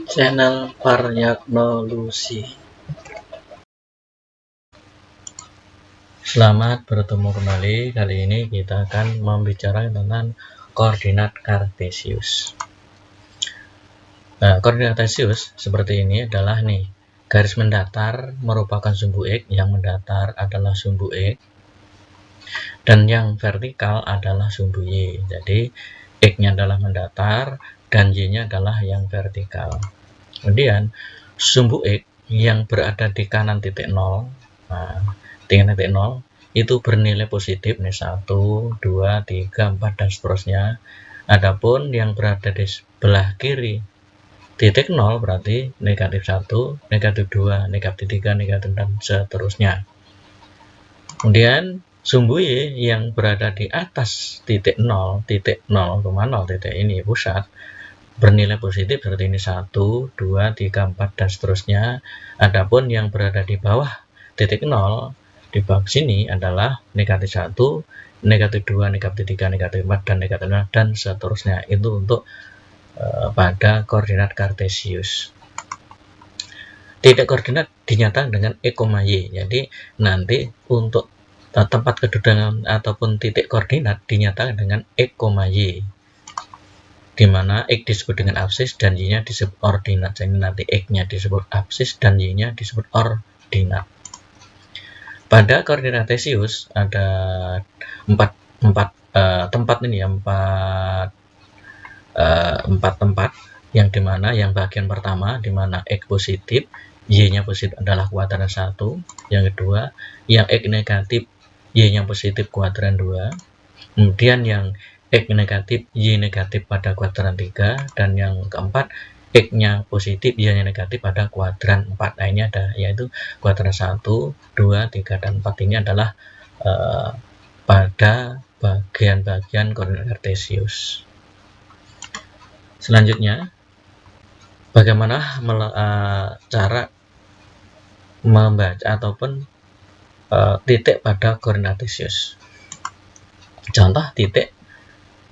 Channel Varyagnology. Selamat bertemu kembali. Kali ini kita akan membicarakan tentang koordinat kartesius. Nah, koordinat kartesius seperti ini adalah nih, garis mendatar merupakan sumbu X, yang mendatar adalah sumbu X, dan yang vertikal adalah sumbu Y. Jadi X-nya adalah mendatar dan Y-nya adalah yang vertikal. Kemudian sumbu X yang berada di kanan titik 0, dengan titik 0 itu bernilai positif nih, 1, 2, 3, 4 dan seterusnya. Adapun yang berada di sebelah kiri titik 0 berarti negatif 1, negatif 2, negatif 3, negatif dan seterusnya. Kemudian sumbu Y yang berada di atas titik 0, titik 0,0 titik ini pusat, bernilai positif seperti ini, 1, 2, 3, 4 dan seterusnya. Adapun yang berada di bawah titik 0 di bawah sini adalah negatif 1, negatif 2, negatif 3, negatif 4 dan negatif 0 dan seterusnya. Itu untuk pada koordinat kartesius. Titik koordinat dinyatakan dengan X, Y. Jadi nanti untuk tempat kedudukan ataupun titik koordinat dinyatakan dengan X, Y, di mana X disebut dengan absis dan Y-nya disebut ordinat. Jadi nanti X-nya disebut absis dan Y-nya disebut ordinat. Pada koordinat kartesius ada empat tempat ini ya, empat tempat, yang dimana yang bagian pertama dimana X positif, Y-nya positif adalah kuadran 1. Yang kedua, yang X negatif, Y-nya positif kuadran 2. Kemudian yang X negatif, Y negatif pada kuadran 3. Dan yang keempat, X-nya positif, Y-nya negatif pada kuadran 4. Nah, ini ada yaitu kuadran 1, 2, 3, dan 4. Ini adalah pada bagian-bagian koordinat kartesius. Selanjutnya, bagaimana cara membaca ataupun titik pada koordinat kartesius. Contoh titik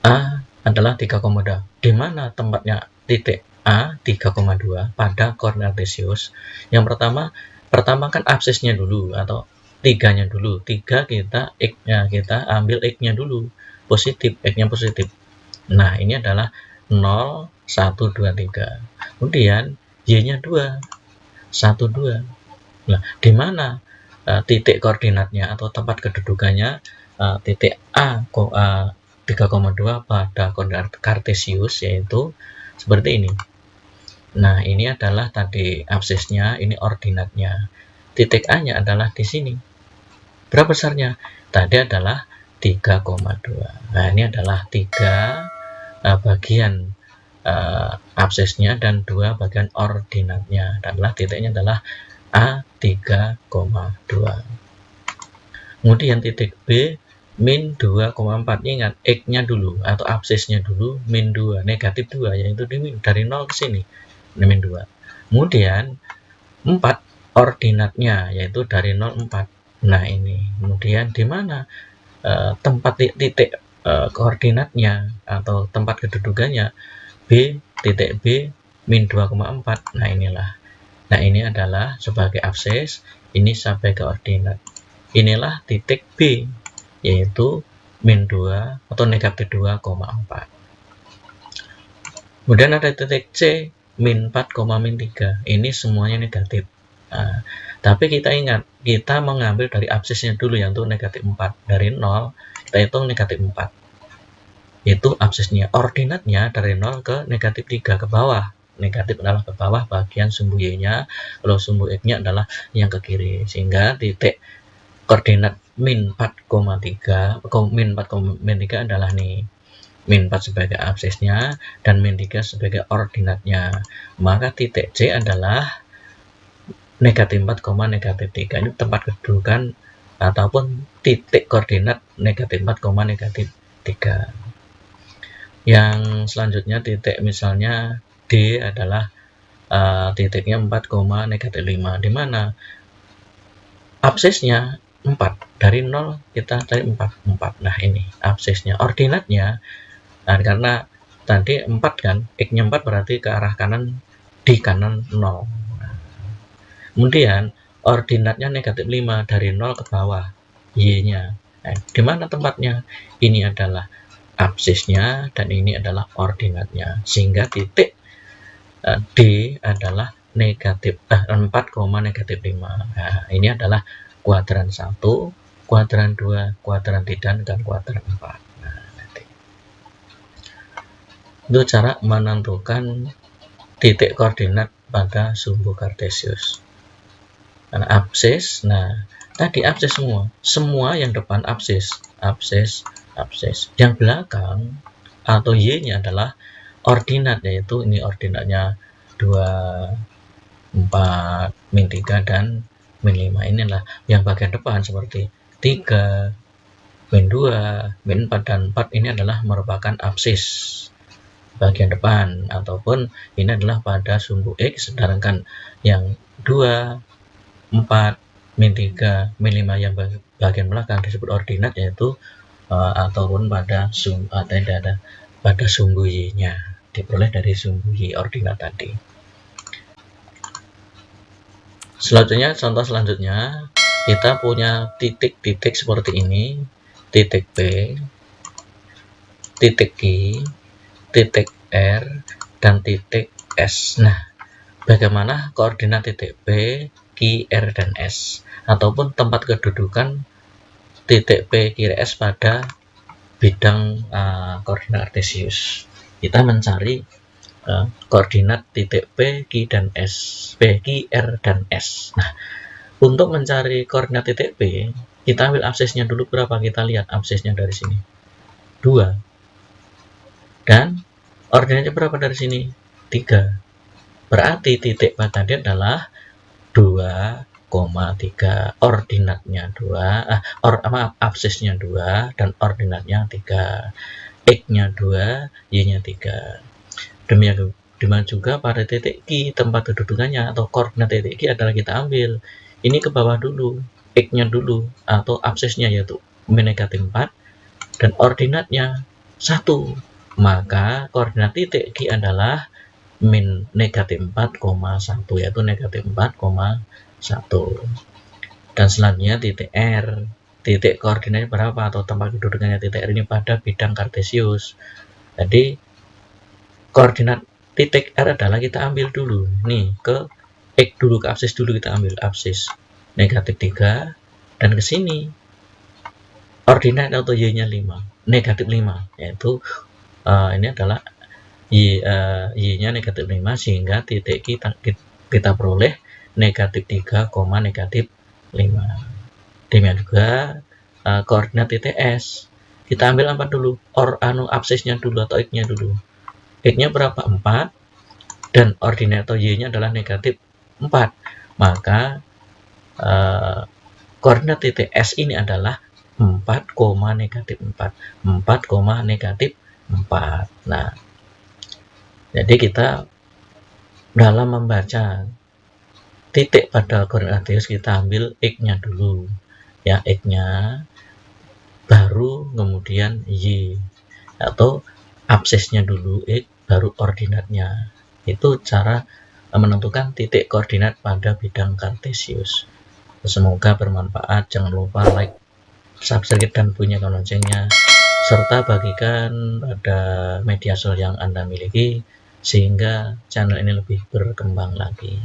A adalah 3,2. Di mana tempatnya titik A 3,2 pada koordinat kartesius? Yang pertama kan absisnya dulu atau 3-nya dulu. 3 X-nya kita ambil X-nya dulu. Positif, X-nya positif. Nah, ini adalah 0, 1, 2, 3. Kemudian Y-nya 2, 1, 2. Nah, di mana titik koordinatnya atau tempat kedudukannya titik A 3,2 pada koordinat kartesius, yaitu seperti ini. Nah, ini adalah tadi absisnya, ini ordinatnya. Titik A-nya adalah di sini. Berapa besarnya? Tadi adalah 3,2. Nah, ini adalah 3 bagian absisnya dan 2 bagian ordinatnya. Adalah titiknya adalah A 3,2. Kemudian titik B min 2,4. Ingat X-nya dulu atau absisnya dulu, min 2, negatif 2, yaitu dari 0 ke sini, min 2. Kemudian 4 ordinatnya, yaitu dari 0, 4. Nah, ini. Kemudian di mana tempat titik koordinatnya atau tempat kedudukannya? B, titik B, min 2,4. Nah, inilah. Nah, ini adalah sebagai absis, ini sebagai ordinat. Inilah titik B, yaitu min 2 atau negatif 2,4. Kemudian ada titik C, min 4, min 3. Ini semuanya negatif. Nah, tapi kita ingat, kita mengambil dari absisnya dulu, yaitu negatif 4. Dari 0, kita hitung negatif 4. Itu absisnya. Ordinatnya dari 0 ke negatif 3 ke bawah. Negatif adalah ke bawah bagian sumbu Y-nya, kalau sumbu X-nya adalah yang ke kiri. Sehingga titik koordinat min 4,3, min 4,3 adalah nih, min 4 sebagai absisnya dan min 3 sebagai ordinatnya. Maka titik C adalah negatif 4, negatif 3. Ini tempat kedudukan ataupun titik koordinat negatif 4, negatif 3. Yang selanjutnya titik misalnya D adalah titiknya 4, negatif 5. Di mana absisnya 4. Dari 0 kita cari 4. Nah, ini absisnya. Ordinatnya, nah, karena tadi 4 kan, X-nya 4 berarti ke arah kanan di kanan 0. Kemudian ordinatnya negatif 5 dari 0 ke bawah, Y-nya. Di mana tempatnya? Ini adalah absisnya dan ini adalah ordinatnya. Sehingga titik D adalah negatif 4, negatif 5. Nah, ini adalah kuadran 1, kuadran 2, kuadran 3, dan kuadran 4. Nah, nanti. Itu cara menentukan titik koordinat pada sumbu kartesius. Karena absis, nah tadi absis semua yang depan absis. Yang belakang atau Y-nya adalah ordinat, yaitu ini ordinatnya 2, 4, min 3, dan min 5. Inilah yang bagian depan seperti 3, min 2, min 4, dan 4 ini adalah merupakan absis bagian depan, ataupun ini adalah pada sumbu X, sedangkan yang 2, 4, min 3, min 5 yang bagian belakang disebut ordinat, yaitu ataupun pada sumbu Y-nya, diperoleh dari sumbu Y ordinat tadi. Selanjutnya, contoh selanjutnya, kita punya titik-titik seperti ini, titik P, titik Q, titik R, dan titik S. Nah, bagaimana koordinat titik P, Q, R, dan S, ataupun tempat kedudukan titik P, Q, R, S pada bidang koordinat kartesius? Kita mencari koordinat titik P, Q, dan S, P, Q, R, dan S. Nah, untuk mencari koordinat titik P, kita ambil absisnya dulu. Berapa? Kita lihat absisnya dari sini, 2. Dan ordinatnya berapa dari sini? 3. Berarti titik pada dia adalah 2,3. Ordinatnya 2, absisnya 2 dan ordinatnya 3. X-nya 2, Y-nya 3. Demikian juga pada titik Q, tempat kedudukannya atau koordinat titik Q adalah kita ambil ini ke bawah dulu, X-nya dulu, atau absisnya yaitu min negatif 4 dan ordinatnya 1. Maka koordinat titik Q adalah min negatif 4,1, yaitu negatif 4,1. Dan selanjutnya titik R, titik koordinatnya berapa atau tempat kedudukannya titik R ini pada bidang kartesius. Jadi koordinat titik R adalah kita ambil dulu nih ke X dulu, ke absis dulu, kita ambil absis negatif 3 dan ke sini ordinat atau Y-nya 5, negatif 5, yaitu ini adalah Y-nya negatif 5, sehingga titik kita peroleh negatif 3, negatif 5. Demikian juga koordinat titik S, kita ambil apa dulu? Absisnya dulu atau X-nya dulu. X-nya berapa? 4, dan ordinat atau Y-nya adalah negatif 4. Maka koordinat titik S ini adalah 4, negatif 4. 4, negatif 4. Nah, jadi kita dalam membaca titik pada koordinat kartesius kita ambil X-nya dulu, ya, X-nya, baru kemudian Y, atau absisnya dulu X, baru ordinatnya. Itu cara menentukan titik koordinat pada bidang kartesius. Semoga bermanfaat. Jangan lupa like, subscribe, dan bunyikan loncengnya, serta bagikan pada media sosial yang Anda miliki sehingga channel ini lebih berkembang lagi.